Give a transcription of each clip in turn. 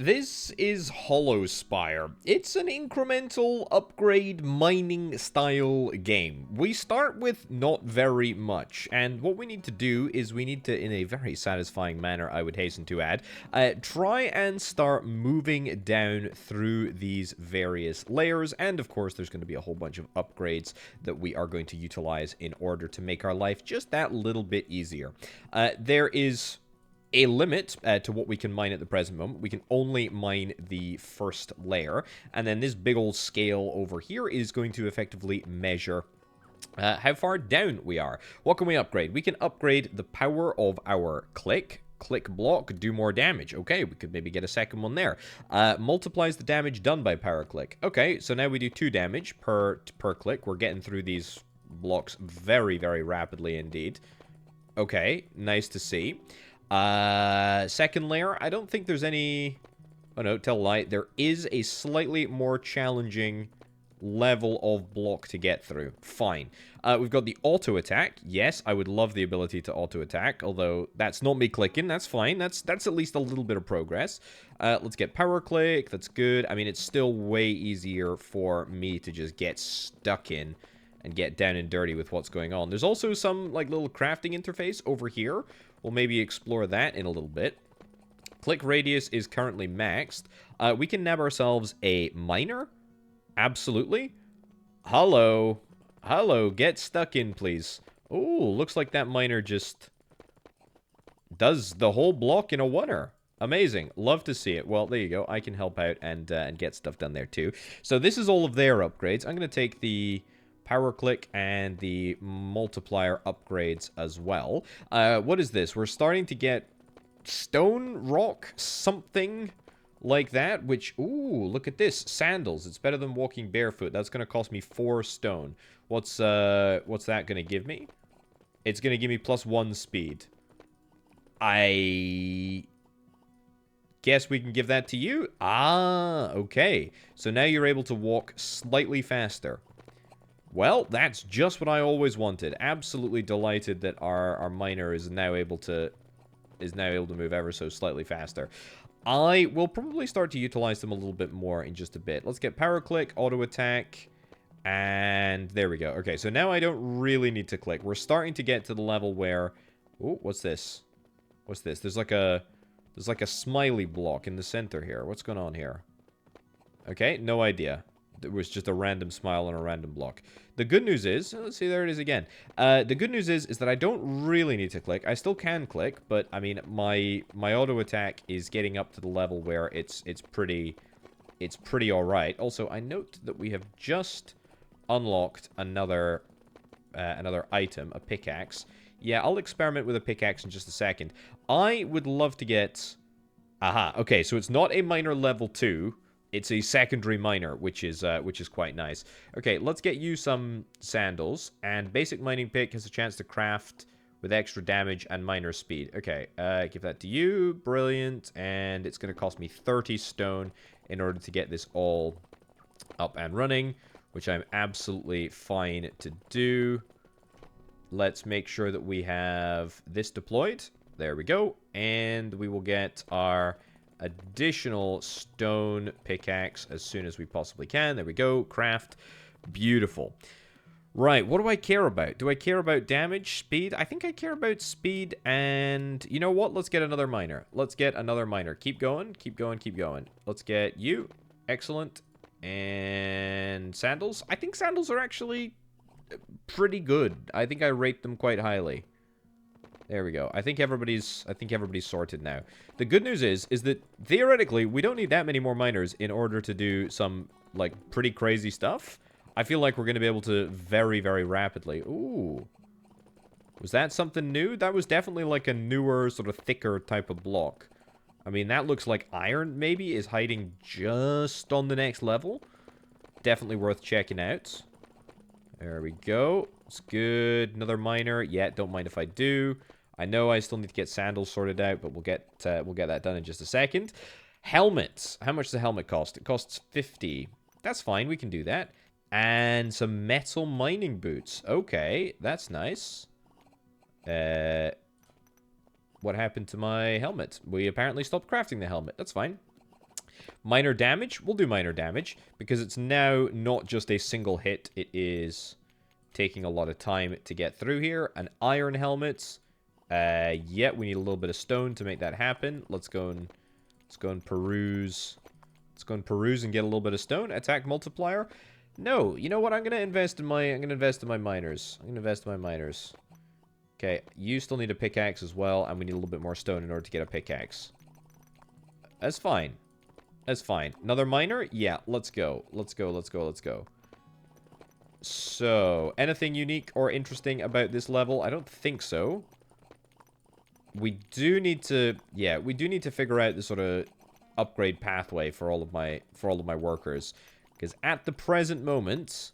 This is Hollowspire. It's an incremental upgrade mining style game. We start with not very much, and what we need to do is we need to, in a very satisfying manner, I would hasten to add, try and start moving down through these various layers, and of course there's going to be a whole bunch of upgrades that we are going to utilize in order to make our life just that little bit easier. There is a limit to what we can mine at the present moment. We can only mine the first layer, and then this big old scale over here is going to effectively measure how far down we are. What can we upgrade? We can upgrade the power of our click block, do more damage. Okay, we could maybe get a second one there. Multiplies the damage done by power click. Okay, so now we do 2 damage per click. We're getting through these blocks very, very rapidly indeed. Okay, nice to see. Second layer, I don't think there's any... Oh no, tell a lie. There is a slightly more challenging level of block to get through. Fine. We've got the auto attack. Yes, I would love the ability to auto attack, although that's not me clicking. That's fine. That's at least a little bit of progress. Let's get power click. That's good. I mean, it's still way easier for me to just get stuck in and get down and dirty with what's going on. There's also some, like, little crafting interface over here. We'll maybe explore that in a little bit. Click radius is currently maxed. We can nab ourselves a miner. Absolutely. Hello. Hello. Get stuck in, please. Oh, looks like that miner just does the whole block in a oneer. Amazing. Love to see it. Well, there you go. I can help out and get stuff done there too. So this is all of their upgrades. I'm going to take the power click and the multiplier upgrades as well. What is this? We're starting to get stone, rock, something like that, which, ooh, look at this. Sandals. It's better than walking barefoot. That's going to cost me 4 stone. What's that going to give me? It's going to give me +1 speed. I guess we can give that to you. Ah, okay. So now you're able to walk slightly faster. Well, that's just what I always wanted. Absolutely delighted that our miner is now able to move ever so slightly faster. I will probably start to utilize them a little bit more in just a bit. Let's get power click, auto attack, and there we go. Okay, so now I don't really need to click. We're starting to get to the level where... Oh, what's this? What's this? There's like a smiley block in the center here. What's going on here? Okay, no idea. It was just a random smile on a random block. The good news is, let's see, there it is again. The good news is that I don't really need to click. I still can click, but I mean, my auto attack is getting up to the level where it's pretty all right. Also, I note that we have just unlocked another item, a pickaxe. Yeah, I'll experiment with a pickaxe in just a second. I would love to get... Aha, okay, so it's not a miner level 2. It's a secondary miner, which is quite nice. Okay, let's get you some sandals. And basic mining pick has a chance to craft with extra damage and miner speed. Okay, give that to you. Brilliant. And it's going to cost me 30 stone in order to get this all up and running, which I'm absolutely fine to do. Let's make sure that we have this deployed. There we go. And we will get our additional stone pickaxe as soon as we possibly can. There we go. Craft. Beautiful. Right, what do I care about? Do I care about damage, speed? I think I care about speed, and you know what? Let's get another miner. Let's get another miner. Keep going, keep going, keep going. Let's get you. Excellent. And sandals. I think sandals are actually pretty good. I think I rate them quite highly. There we go. I think everybody's sorted now. The good news is that theoretically we don't need that many more miners in order to do some like pretty crazy stuff. I feel like we're going to be able to very, very rapidly. Ooh. Was that something new? That was definitely like a newer, sort of thicker type of block. I mean, that looks like iron maybe is hiding just on the next level. Definitely worth checking out. There we go. It's good. Another miner. Yeah, don't mind if I do. I know I still need to get sandals sorted out, but we'll get that done in just a second. Helmets. How much does the helmet cost? It costs 50. That's fine. We can do that. And some metal mining boots. Okay, that's nice. What happened to my helmet? We apparently stopped crafting the helmet. That's fine. Minor damage? We'll do minor damage, because it's now not just a single hit. It is taking a lot of time to get through here. An iron helmet. Yeah, we need a little bit of stone to make that happen. Let's go and peruse. Let's go and peruse and get a little bit of stone. Attack multiplier. No, you know what? I'm gonna invest in my miners. Okay, you still need a pickaxe as well, and we need a little bit more stone in order to get a pickaxe. That's fine. That's fine. Another miner? Yeah, let's go. So, anything unique or interesting about this level? I don't think so. We do need to, yeah, we do need to figure out the sort of upgrade pathway for all of my workers, because at the present moment,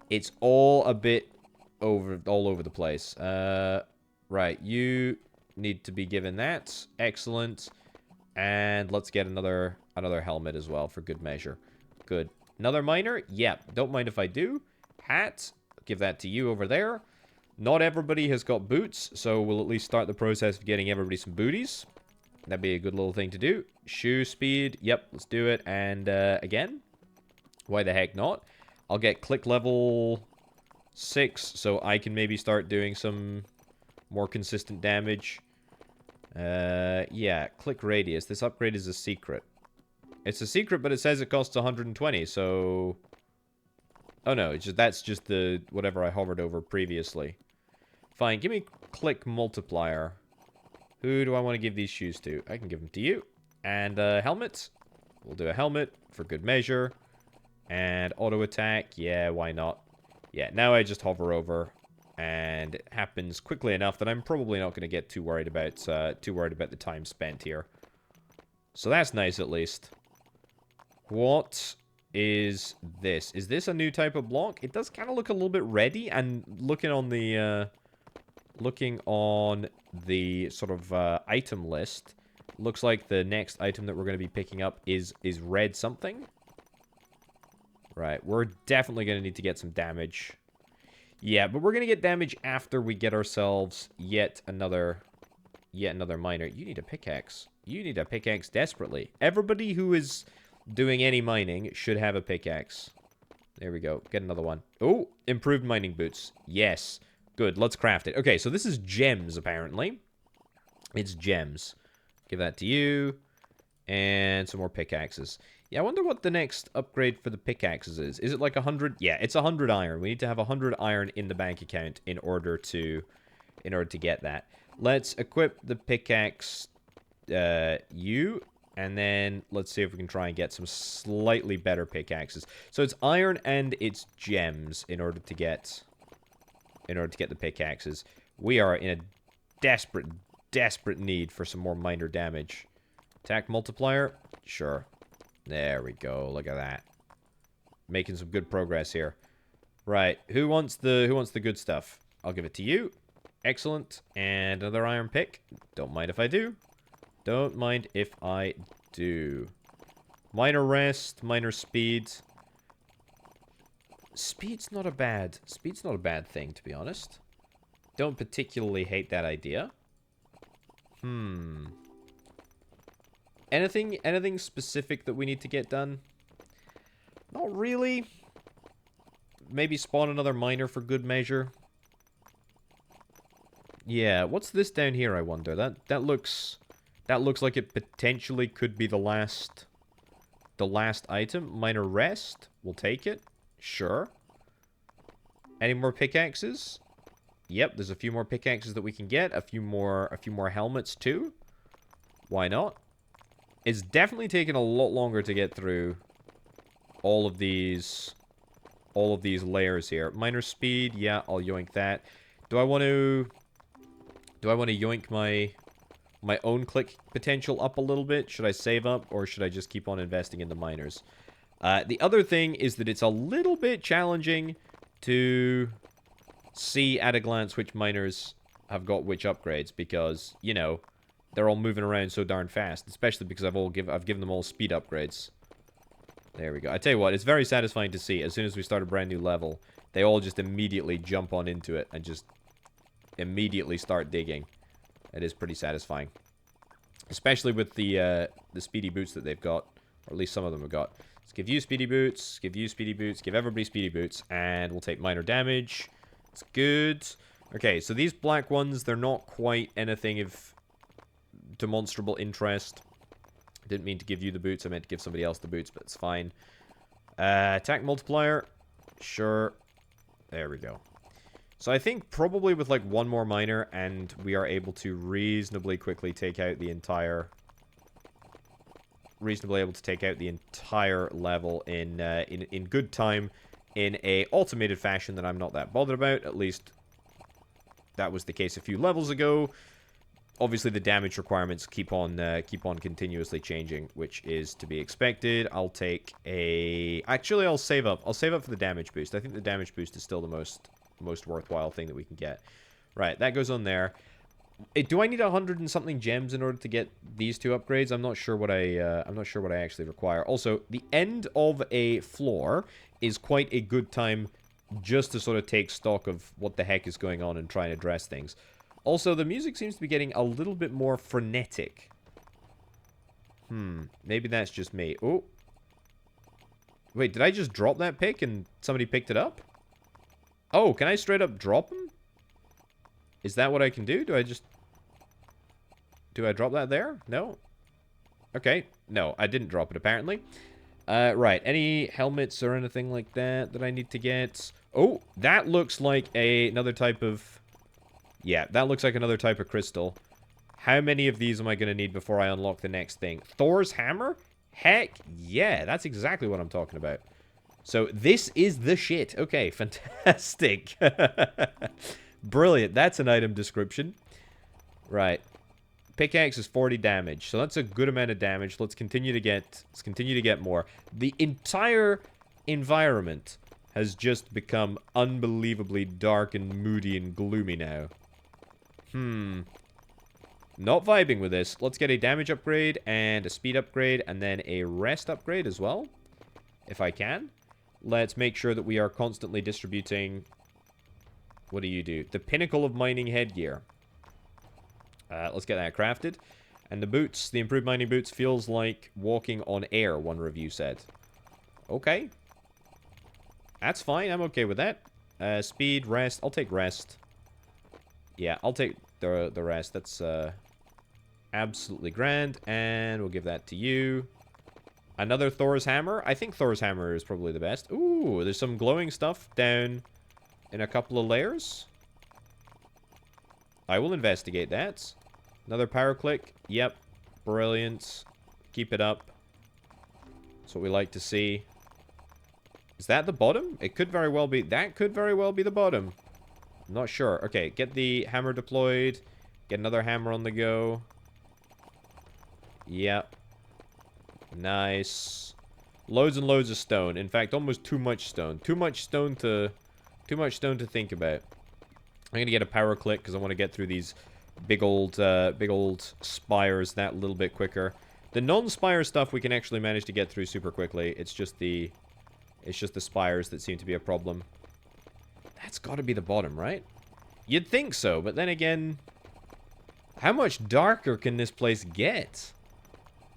it's all a bit all over the place. Right, you need to be given that. Excellent. And let's get another helmet as well for good measure. Good. Another miner? Yeah, don't mind if I do. Hat, give that to you over there. Not everybody has got boots, so we'll at least start the process of getting everybody some booties. That'd be a good little thing to do. Shoe speed, yep, let's do it. And again, why the heck not? I'll get click level 6, so I can maybe start doing some more consistent damage. Yeah, click radius. This upgrade is a secret. It's a secret, but it says it costs 120, so... Oh no, it's just, that's just the whatever I hovered over previously. Fine, give me click multiplier. Who do I want to give these shoes to? I can give them to you. And helmet. We'll do a helmet for good measure. And auto attack. Yeah, why not? Yeah, now I just hover over. And it happens quickly enough that I'm probably not going to get too worried about the time spent here. So that's nice at least. What is this? Is this a new type of block? It does kind of look a little bit reddy, and looking on the sort of item list, looks like the next item that we're going to be picking up is red something. Right, we're definitely going to need to get some damage. Yeah, but we're going to get damage after we get ourselves yet another miner. You need a pickaxe. You need a pickaxe desperately. Everybody who is doing any mining should have a pickaxe. There we go. Get another one. Oh, improved mining boots. Yes. Good. Let's craft it. Okay, so this is gems, apparently. It's gems. Give that to you. And some more pickaxes. Yeah, I wonder what the next upgrade for the pickaxes is. Is it like 100? Yeah, it's 100 iron. We need to have 100 iron in the bank account in order to get that. Let's equip the pickaxe you, and then let's see if we can try and get some slightly better pickaxes. So it's iron and it's gems in order to get the pickaxes. We are in a desperate need for some more minor damage. Attack multiplier? Sure. There we go. Look at that. Making some good progress here. Right. Who wants the good stuff? I'll give it to you. Excellent. And another iron pick. Don't mind if I do. Don't mind if I do. Minor rest, minor speed. Speed's not a bad thing, to be honest. Don't particularly hate that idea. Anything specific that we need to get done? Not really. Maybe spawn another miner for good measure. Yeah, what's this down here, I wonder? That looks like it potentially could be the last item. Minor rest. We'll take it. Sure. Any more pickaxes? Yep, there's a few more pickaxes that we can get. A few more helmets too. Why not? It's definitely taken a lot longer to get through all of these layers here. Minor speed, yeah, I'll yoink that. Do I want to yoink my own click potential up a little bit? Should I save up, or should I just keep on investing in the miners? The other thing is that it's a little bit challenging to see at a glance which miners have got which upgrades, because, you know, they're all moving around so darn fast, especially because I've given them all speed upgrades. There we go. I tell you what, it's very satisfying to see. As soon as we start a brand new level, they all just immediately jump on into it and just immediately start digging. It is pretty satisfying, especially with the speedy boots that they've got. Or at least some of them have got. Let's give you speedy boots, give you speedy boots, give everybody speedy boots, and we'll take minor damage. It's good. Okay, so these black ones, they're not quite anything of demonstrable interest. I didn't mean to give you the boots, I meant to give somebody else the boots, but it's fine. Attack multiplier. Sure. There we go. So I think probably with like one more minor, and we are able to reasonably quickly take out the entire... reasonably able to take out the entire level in good time, in a automated fashion that I'm not that bothered about. At least that was the case a few levels ago. Obviously, the damage requirements keep on continuously changing, which is to be expected. I'll take a... Actually, I'll save up. I'll save up for the damage boost. I think the damage boost is still the most worthwhile thing that we can get. Right, that goes on there. Do I need 100 and something gems in order to get these two upgrades? I'm not sure what I actually require. Also, the end of a floor is quite a good time just to sort of take stock of what the heck is going on and try and address things. Also, the music seems to be getting a little bit more frenetic. Maybe that's just me. Oh. Wait, did I just drop that pick and somebody picked it up? Oh, can I straight up drop them? Is that what I can do? Do I drop that there? No? Okay. No, I didn't drop it, apparently. Right. Any helmets or anything like that that I need to get? Oh, that looks like another type of... Yeah, that looks like another type of crystal. How many of these am I going to need before I unlock the next thing? Thor's hammer? Heck yeah, that's exactly what I'm talking about. So this is the shit. Okay, fantastic. Brilliant. That's an item description. Right. Pickaxe is 40 damage, so that's a good amount of damage. Let's continue to get more. The entire environment has just become unbelievably dark and moody and gloomy now. Not vibing with this. Let's get a damage upgrade and a speed upgrade and then a rest upgrade as well, if I can. Let's make sure that we are constantly distributing... What do you do? The pinnacle of mining headgear. Let's get that crafted. And the boots, the improved mining boots, feels like walking on air, one review said. Okay. That's fine. I'm okay with that. Speed, rest. I'll take rest. Yeah, I'll take the rest. That's absolutely grand. And we'll give that to you. Another Thor's hammer. I think Thor's hammer is probably the best. Ooh, there's some glowing stuff down in a couple of layers. I will investigate that. Another power click. Yep. Brilliant. Keep it up. That's what we like to see. Is that the bottom? It could very well be. That could very well be the bottom. I'm not sure. Okay, get the hammer deployed. Get another hammer on the go. Yep. Nice. Loads and loads of stone. In fact, almost too much stone. Too much stone to think about. I'm gonna get a power click because I want to get through these big old spires that little bit quicker. The non-spire stuff we can actually manage to get through super quickly. It's just the spires that seem to be a problem. That's got to be the bottom, right? You'd think so, but then again, how much darker can this place get?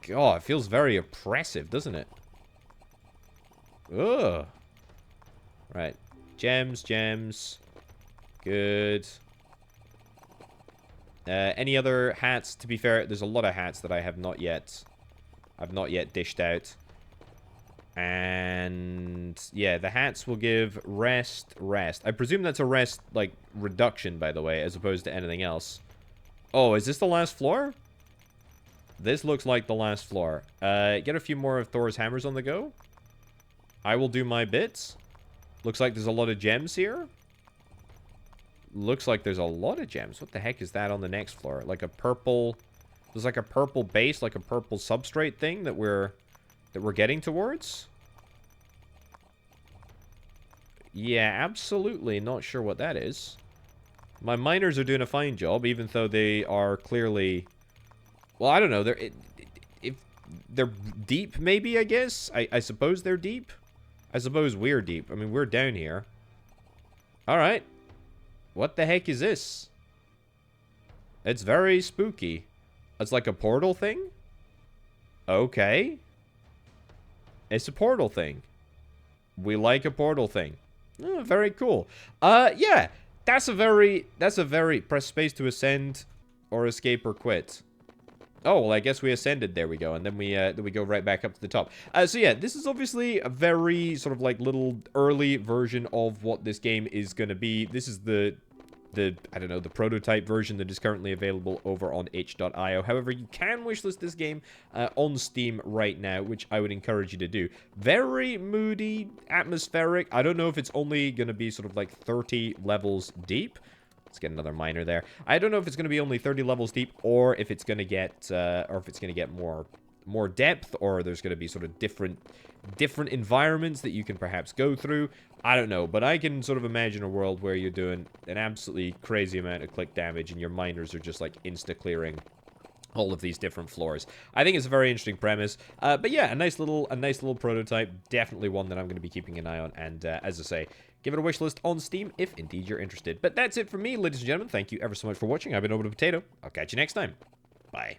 God, it feels very oppressive, doesn't it? Ugh. Right. Gems, gems. Good. Any other hats? To be fair, there's a lot of hats that I have not yet... I've not yet dished out. And... yeah, the hats will give rest, rest. I presume that's a rest, like, reduction, by the way, as opposed to anything else. Oh, is this the last floor? This looks like the last floor. Get a few more of Thor's hammers on the go. I will do my bits. Looks like there's a lot of gems here. Looks like there's a lot of gems. What the heck is that on the next floor? Like a purple... There's like a purple base, like a purple substrate thing that we're getting towards. Yeah, absolutely not sure what that is. My miners are doing a fine job, even though they are clearly... Well, I don't know. If they're deep, maybe, I guess? I suppose they're deep. I suppose we're deep. I mean, we're down here. Alright. What the heck is this? It's very spooky. It's like a portal thing? Okay. It's a portal thing. We like a portal thing. Oh, very cool. Yeah. That's a very... Press space to ascend or escape or quit. Oh, well, I guess we ascended. There we go. And then we go right back up to the top. So, yeah, this is obviously a very sort of, like, little early version of what this game is going to be. This is the I don't know, the prototype version that is currently available over on itch.io. However, you can wishlist this game on Steam right now, which I would encourage you to do. Very moody, atmospheric. I don't know if it's only going to be sort of like 30 levels deep. Let's get another miner there. I don't know if it's going to be only 30 levels deep, or if it's going to get more depth, or there's going to be sort of different environments that you can perhaps go through. I don't know, but I can sort of imagine a world where you're doing an absolutely crazy amount of click damage and your miners are just like insta-clearing all of these different floors. I think it's a very interesting premise. But yeah, a nice little prototype. Definitely one that I'm going to be keeping an eye on. And as I say, give it a wish list on Steam if indeed you're interested. But that's it for me, ladies and gentlemen. Thank you ever so much for watching. I've been Orbital Potato. I'll catch you next time. Bye.